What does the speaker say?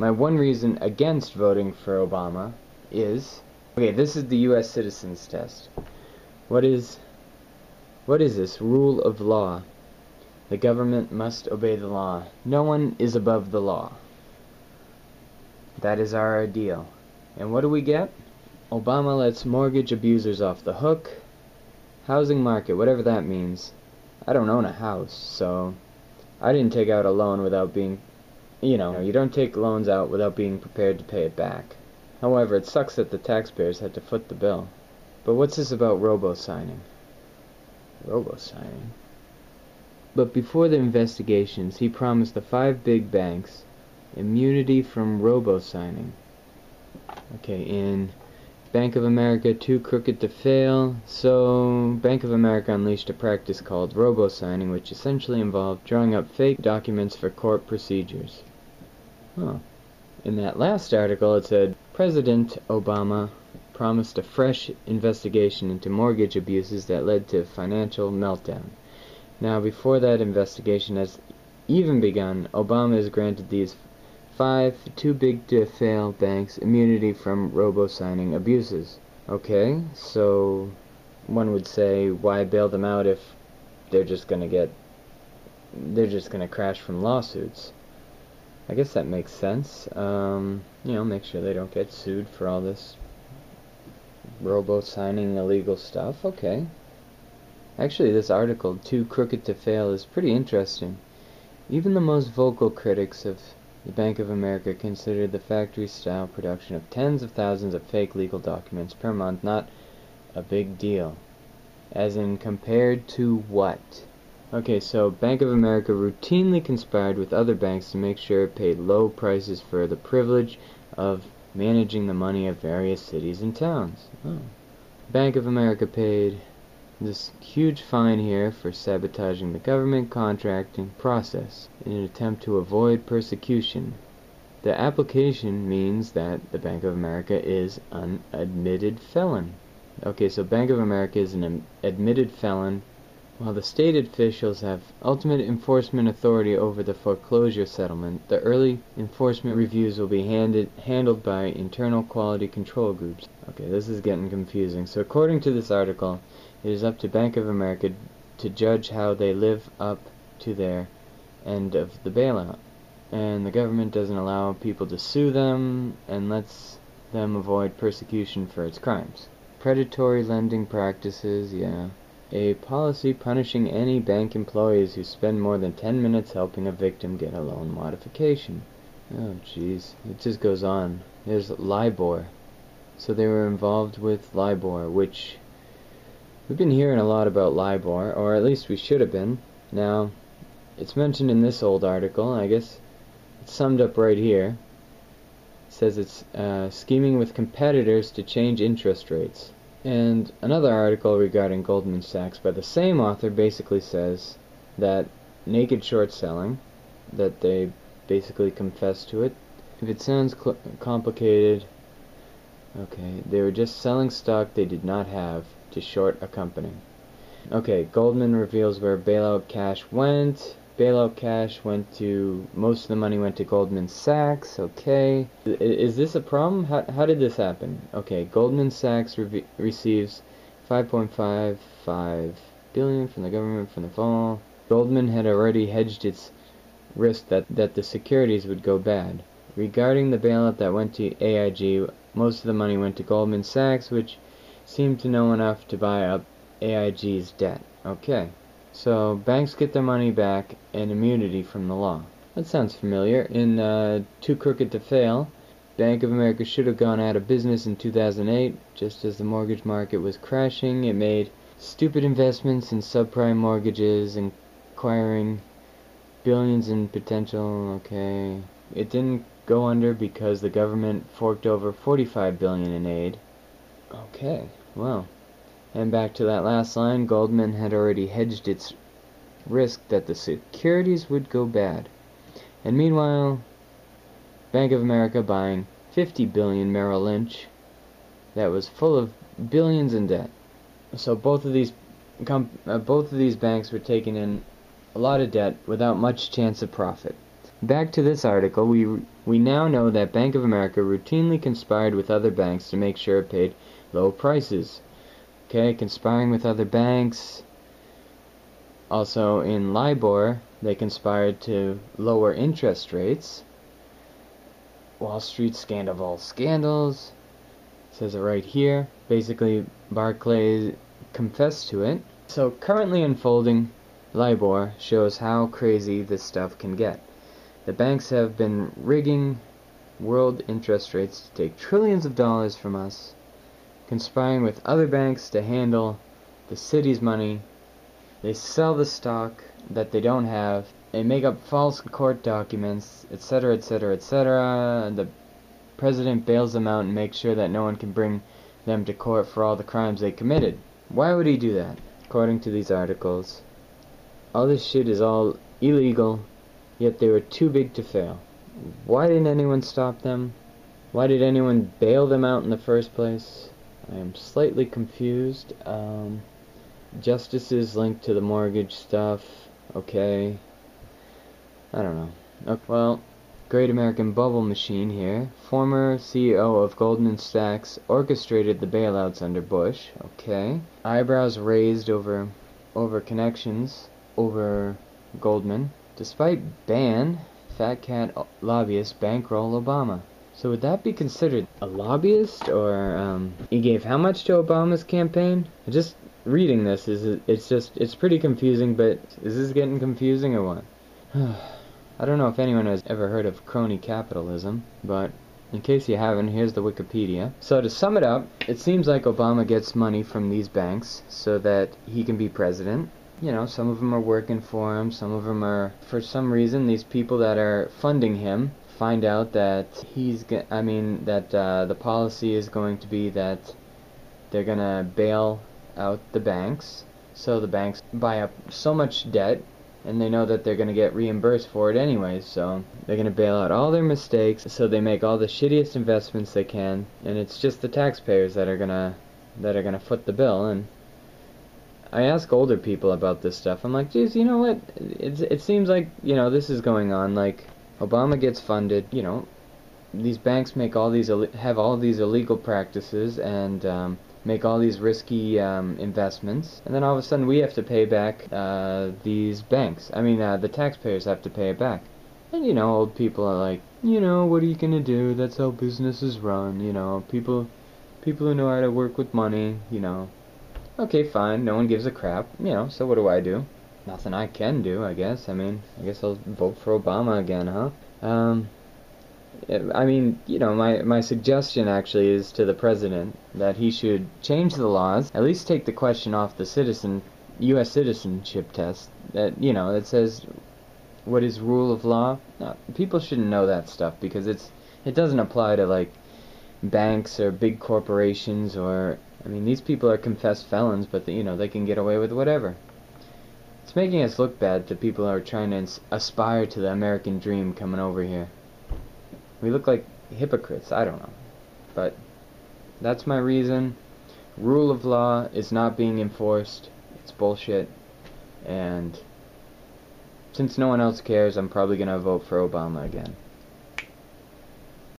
My one reason against voting for Obama is... Okay, this is the U.S. Citizens Test. What is this? Rule of law. The government must obey the law. No one is above the law. That is our ideal. And what do we get? Obama lets mortgage abusers off the hook. Housing market, whatever that means. I don't own a house, so I didn't take out a loan without being... You don't take loans out without being prepared to pay it back. However, it sucks that the taxpayers had to foot the bill. But what's this about robo-signing? Robo-signing? But before the investigations, he promised the 5 big banks immunity from robo-signing. Okay, in Bank of America, too crooked to fail. So, Bank of America unleashed a practice called robo-signing, which essentially involved drawing up fake documents for court procedures. Huh. In that last article, it said, President Obama promised a fresh investigation into mortgage abuses that led to financial meltdown. Now, before that investigation has even begun, Obama has granted these 5 too-big-to-fail banks immunity from robo-signing abuses. Okay, so one would say, why bail them out if they're just gonna crash from lawsuits? I guess that makes sense. Make sure they don't get sued for all this robo-signing illegal stuff. Okay. Actually, this article, Too Crooked to Fail, is pretty interesting. Even the most vocal critics of the Bank of America consider the factory-style production of tens of thousands of fake legal documents per month not a big deal. As in, compared to what? Okay, so Bank of America routinely conspired with other banks to make sure it paid low prices for the privilege of managing the money of various cities and towns. Bank of America paid this huge fine here for sabotaging the government contracting process in an attempt to avoid persecution. The application means that the Bank of America is an admitted felon. Okay, so Bank of America is an admitted felon, while the state officials have ultimate enforcement authority over the foreclosure settlement. The early enforcement reviews will be handled by internal quality control groups. Okay, this is getting confusing. So according to this article, it is up to Bank of America to judge how they live up to their end of the bailout. And the government doesn't allow people to sue them and lets them avoid persecution for its crimes. Predatory lending practices, yeah. A policy punishing any bank employees who spend more than 10 minutes helping a victim get a loan modification. Oh, jeez. It just goes on. There's LIBOR. So they were involved with LIBOR, which... We've been hearing a lot about LIBOR, or at least we should have been. Now, it's mentioned in this old article, I guess it's summed up right here. It says it's scheming with competitors to change interest rates. And another article regarding Goldman Sachs by the same author basically says that naked short selling, that they basically confess to it. If it sounds complicated, okay, they were just selling stock they did not have to short a company. Okay, Goldman reveals where bailout cash went. Bailout cash went to... Most of the money went to Goldman Sachs. Okay. Is this a problem? How did this happen? Okay, Goldman Sachs receives $5.55 billion from the government from the fall. Goldman had already hedged its risk that the securities would go bad. Regarding the bailout that went to AIG, most of the money went to Goldman Sachs, which seemed to know enough to buy up AIG's debt. Okay, so banks get their money back and immunity from the law. That sounds familiar. In Too Crooked to Fail, Bank of America should have gone out of business in 2008, just as the mortgage market was crashing. It made stupid investments in subprime mortgages, acquiring billions in potential. Okay, it didn't go under because the government forked over $45 billion in aid. Okay, well, and back to that last line, Goldman had already hedged its risk that the securities would go bad. And meanwhile, Bank of America buying $50 billion Merrill Lynch that was full of billions in debt. So both of these banks were taking in a lot of debt without much chance of profit. back to this article, we now know that Bank of America routinely conspired with other banks to make sure it paid low prices. Okay, conspiring with other banks. Also in LIBOR, they conspired to lower interest rates. Wall Street scandal of all scandals. It says it right here. Basically, Barclays confessed to it. So currently unfolding LIBOR shows how crazy this stuff can get. The banks have been rigging world interest rates to take trillions of dollars from us, conspiring with other banks to handle the city's money. They sell the stock that they don't have. They make up false court documents, etc., etc., etc. The president bails them out and makes sure that no one can bring them to court for all the crimes they committed. Why would he do that? According to these articles, all this shit is all illegal, yet they were too big to fail. Why didn't anyone stop them? Why did anyone bail them out in the first place? I am slightly confused. Justices linked to the mortgage stuff. Okay. I don't know. Okay, well, Great American Bubble Machine here. Former CEO of Goldman Sachs orchestrated the bailouts under Bush. Okay. Eyebrows raised over connections over Goldman. Despite ban, Fat Cat lobbyists bankroll Obama. So would that be considered a lobbyist, or he gave how much to Obama's campaign? Just reading this it's pretty confusing, but is this getting confusing or what? I don't know if anyone has ever heard of crony capitalism, but in case you haven't, here's the Wikipedia. So to sum it up, it seems like Obama gets money from these banks so that he can be president. You know, some of them are working for him, some of them are, for some reason, these people that are funding him find out that the policy is going to be that they're gonna bail out the banks. So the banks buy up so much debt, and they know that they're gonna get reimbursed for it anyway, so they're gonna bail out all their mistakes, so they make all the shittiest investments they can, and it's just the taxpayers that are gonna foot the bill. And I ask older people about this stuff. I'm like, geez, you know what? It seems like, you know, this is going on. Like, Obama gets funded, you know, these banks make all these have all these illegal practices and make all these risky investments, and then all of a sudden we have to pay back these banks. The taxpayers have to pay it back. And you know, old people are like, you know, what are you gonna do? That's how businesses run. You know, people who know how to work with money. You know, okay, fine. No one gives a crap. You know, so what do I do? Nothing I can do, I guess. I guess I'll vote for Obama again, huh? You know, my suggestion actually is to the president that he should change the laws, at least take the question off the U.S. citizenship test, that, you know, it says what is rule of law. No, people shouldn't know that stuff because it doesn't apply to, like, banks or big corporations, or, these people are confessed felons, but you know, they can get away with whatever. It's making us look bad to people who are trying to aspire to the American dream coming over here. We look like hypocrites, I don't know. But that's my reason. Rule of law is not being enforced. It's bullshit. And since no one else cares, I'm probably going to vote for Obama again.